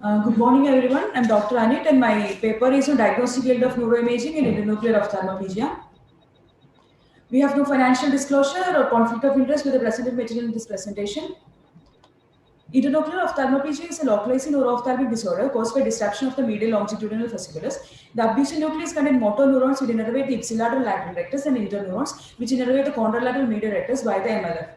Good morning, everyone. I'm Dr. Anit, and my paper is on diagnostic field of neuroimaging and endonuclear ophthalmoplegia. We have no financial disclosure or conflict of interest with the presented material in this presentation. Endonuclear ophthalmoplegia is a localized neuroophthalmic disorder caused by disruption of the medial longitudinal fasciculus. The abducent nucleus contains motor neurons which innervate the ipsilateral lateral rectus and interneurons which innervate the contralateral medial rectus via the MLF.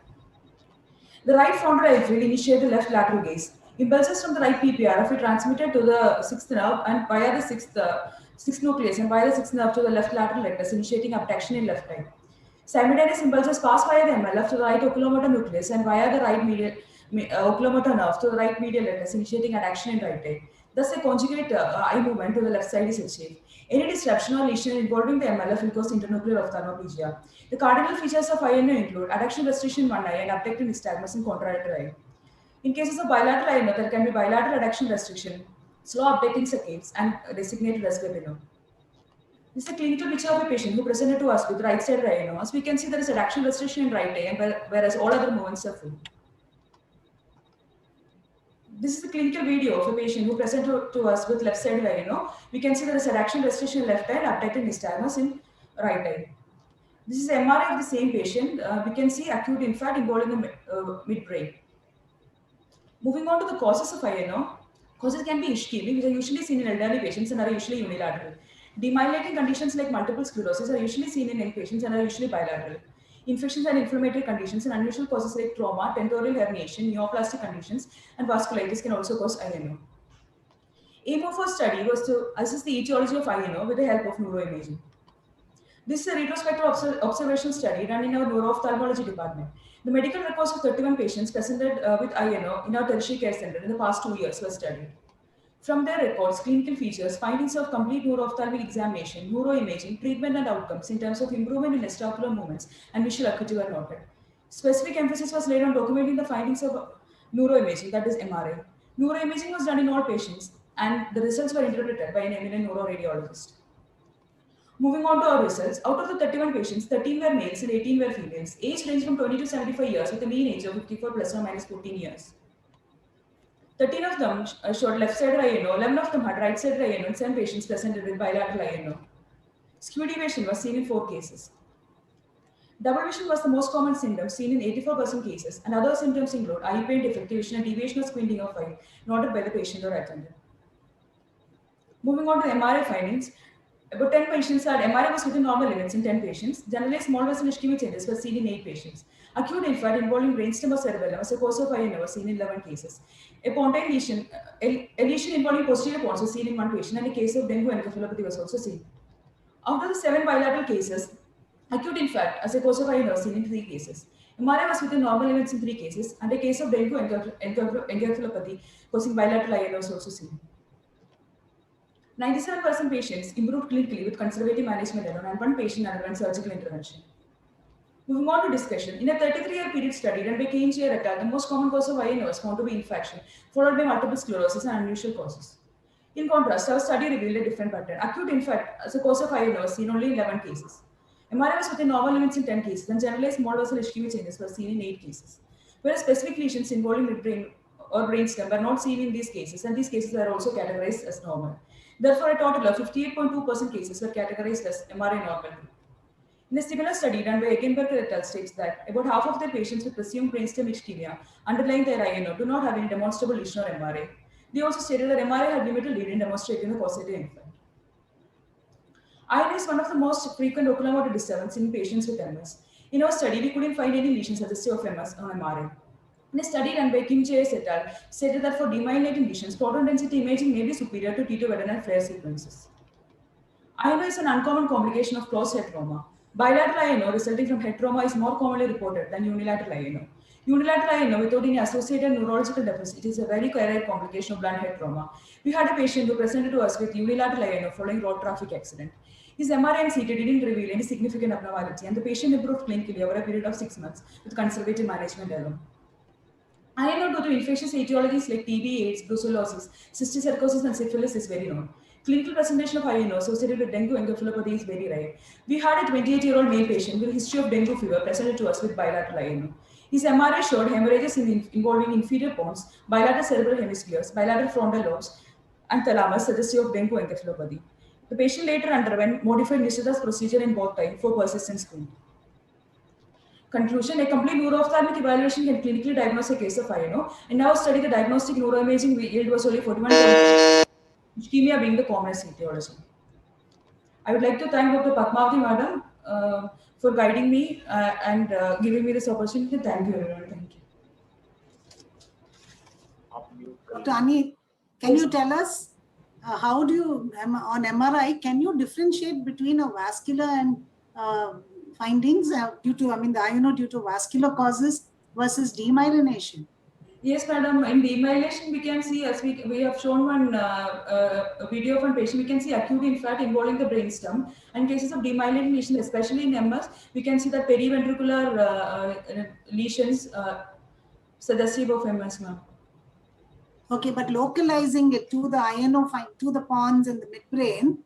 The right frontal eye fluid initiate the left lateral gaze. Impulses from the right PPRF are transmitted to the sixth nerve and via the sixth nucleus and via the sixth nerve to the left lateral rectus, initiating abduction in left eye. Simultaneous impulses pass via the MLF to the right oculomotor nucleus and via the right medial oculomotor nerve to the right medial rectus, initiating adduction in right eye. Thus, a conjugate eye movement to the left side is achieved. Any disruption or lesion involving the MLF will cause internuclear ophthalmoplegia. The cardinal features of INO include adduction restriction in one eye and abducting nystagmus in contralateral eye. In cases of bilateral INO, there can be bilateral adduction restriction, slow abducting saccades, and designated Rescue. This is a clinical picture of a patient who presented to us with right-sided INO. As we can see, there is adduction restriction in right eye, and whereas all other movements are full. This is a clinical video of a patient who presented to us with left-sided INO. We can see there is adduction restriction in left eye and abducted nystagmus in right eye. This is MRI of the same patient. We can see acute infarct involving the midbrain. Moving on to the causes of INO, causes can be ischemic, which are usually seen in elderly patients and are usually unilateral. Demyelinating conditions like multiple sclerosis are usually seen in young patients and are usually bilateral. Infections and inflammatory conditions and unusual causes like trauma, tentorial herniation, neoplastic conditions, and vasculitis can also cause INO. Aim of our study was to assess the etiology of INO with the help of neuroimaging. This is a retrospective observational study done in our neuro-ophthalmology department. The medical records of 31 patients presented with INO in our tertiary care center in the past 2 years were studied. From their records, clinical features, findings of complete neuro-ophthalmic examination, neuroimaging, treatment and outcomes in terms of improvement in extraocular movements and visual acuity were noted. Specific emphasis was laid on documenting the findings of neuroimaging, that is MRI. Neuroimaging was done in all patients and the results were interpreted by an eminent neuroradiologist. Moving on to our results, out of the 31 patients, 13 were males and 18 were females. Age ranged from 20 to 75 years with a mean age of 54 plus or minus 14 years. 13 of them showed left-sided INO, 11 of them had right-sided INO, and 7 patients presented with bilateral INO. Skew deviation was seen in 4 cases. Double vision was the most common symptom seen in 84% cases, and other symptoms include eye pain, defective vision, and deviation or squinting of eye, noted by the patient or attendant. Moving on to MRI findings, about 10 patients had MRI was within normal limits in 10 patients. Generalized small vessel ischemic changes were seen in 8 patients. Acute infarct involving brainstem or cerebellum as a cause of INO was seen in 11 cases. A pontine lesion, a lesion involving posterior pons was seen in 1 patient, and a case of dengue encephalopathy was also seen. Out of the 7 bilateral cases, acute infarct as a cause of INO was seen in 3 cases. MRI was within normal limits in 3 cases, and a case of dengue encephalopathy causing bilateral INO was also seen. 97% patients improved clinically with conservative management alone, and 1 patient underwent surgical intervention. Moving on to discussion. In a 33-year period study done by K&G et al., the most common cause of INO was found to be infection, followed by multiple sclerosis and unusual causes. In contrast, our study revealed a different pattern. Acute infarct as a cause of INO was seen only in 11 cases. MRI was within normal limits in 10 cases, and generalized small vessel ischemic changes were seen in 8 cases. Whereas specific lesions involving midbrain or brainstem were not seen in these cases, and these cases are also categorized as normal. Therefore, a total of 58.2% cases were categorized as MRI normal. In a similar study done by Eggenberg et al. States that about half of their patients with presumed brainstem ischemia underlying their INO do not have any demonstrable lesion or MRI. They also stated that MRI had limited lead in demonstrating the causative infarct. INO is one of the most frequent oculomotor disturbance in patients with MS. In our study, we couldn't find any lesions suggestive of MS on MRI. In a study done by Kim J. et al. Stated that for demyelinating lesions, photon density imaging may be superior to T2-adenine flare sequences. INO is an uncommon complication of closed head trauma. Bilateral INO resulting from head trauma is more commonly reported than unilateral INO. Unilateral INO without any associated neurological deficit is a very rare complication of blunt head trauma. We had a patient who presented to us with unilateral INO following road traffic accident. His MRI and CT didn't reveal any significant abnormality, and the patient improved clinically over a period of 6 months with conservative management alone. INO due to infectious etiologies like TB, AIDS, brucellosis, cysticercosis, and syphilis is very known. Clinical presentation of INO associated with dengue encephalopathy is very rare. We had a 28-year-old male patient with a history of dengue fever presented to us with bilateral INO. His MRI showed hemorrhages involving inferior pons, bilateral cerebral hemispheres, bilateral frontal lobes, and thalamus, suggestive of dengue encephalopathy. The patient later underwent modified Nishita's procedure in both time for persistent screen. Conclusion: a complete neuro-ophthalmic evaluation can clinically diagnose a case of INO. In our study, the diagnostic neuroimaging yield was only 41, ischemia being the commonest etiology. I would like to thank Dr. Padmavati Madam for guiding me and giving me this opportunity. Thank you, everyone. Thank you. Dr. Ani, can you tell us how do you, on MRI, can you differentiate between a vascular and findings due to, the INO due to vascular causes versus demyelination? Yes, madam. In demyelination, we can see, as we have shown one video of one patient, we can see acute infract involving the brainstem. And cases of demyelination, especially in MS, we can see that periventricular lesions suggestive of MS, ma'am. Okay, but localizing it to the INO, to the pons and the midbrain,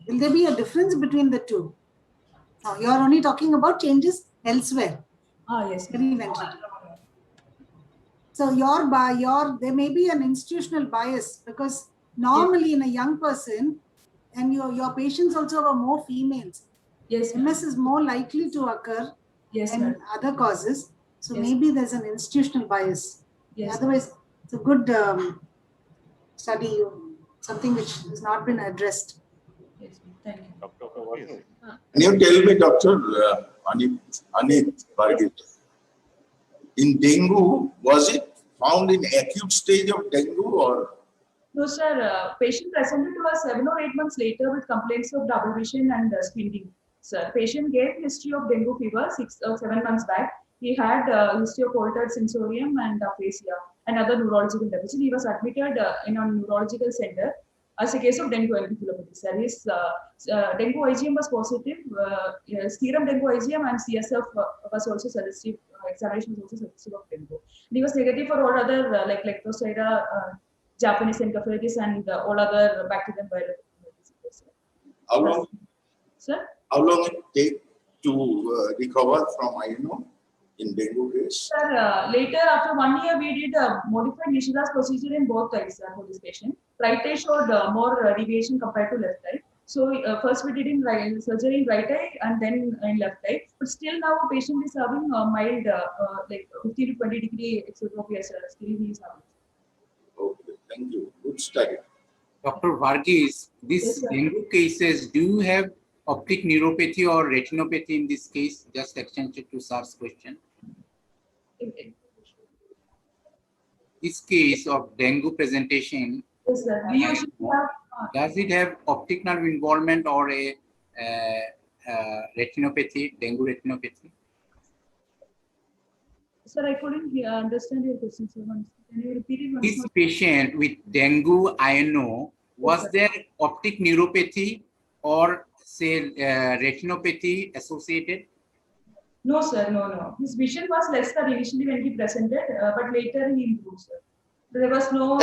will there be a difference between the two? Now, you are only talking about changes elsewhere. Ah, yes. Periventricular. So there may be an institutional bias because normally in a young person, and your patients also are more females. Yes. MS is more likely to occur than other causes. So maybe there's an institutional bias. Yes. Otherwise, it's a good study, something which has not been addressed. Yes, thank you. Can you tell me, Dr. Anit Varghese, in dengue, was it found in acute stage of dengue or? No, sir. Patient presented to us 7 or 8 months later with complaints of double vision and squinting. Sir, patient gave history of dengue fever 6 or 7 months back. He had history of altered sensorium and aphasia and other neurological deficit. He was admitted in a neurological center as a case of dengue encephalopathy. Sir, his dengue IgM was positive. Serum dengue IgM and CSF was also suggestive. Examination was also suggestive of dengue. And he was negative for all other like Leptospira, Japanese encephalitis, and all other bacterial viral diseases. How long? Sir? How long it take to recover from INO in dengue case? Sir, later after 1 year, we did a modified Nishida's procedure in both eyes for this patient. Right eye showed more deviation compared to left eye. So first we did in surgery in right eye and then in left eye. But still now a patient is having mild like 50 to 20 degree exotropia. Still he is having. Okay, thank you. Good study. Dr. Varghese, these dengue cases, do you have optic neuropathy or retinopathy in this case? Just extended to Sar's question. This case of dengue presentation, Yes, sir. We usually have, does it have optic nerve involvement or a retinopathy, dengue retinopathy? sir, I couldn't understand your question, sir. Can you repeat it once This more? patient with dengue INO, was there optic neuropathy or say retinopathy associated? No, sir, no. His vision was less than initially when he presented, but later he improved, sir. There was no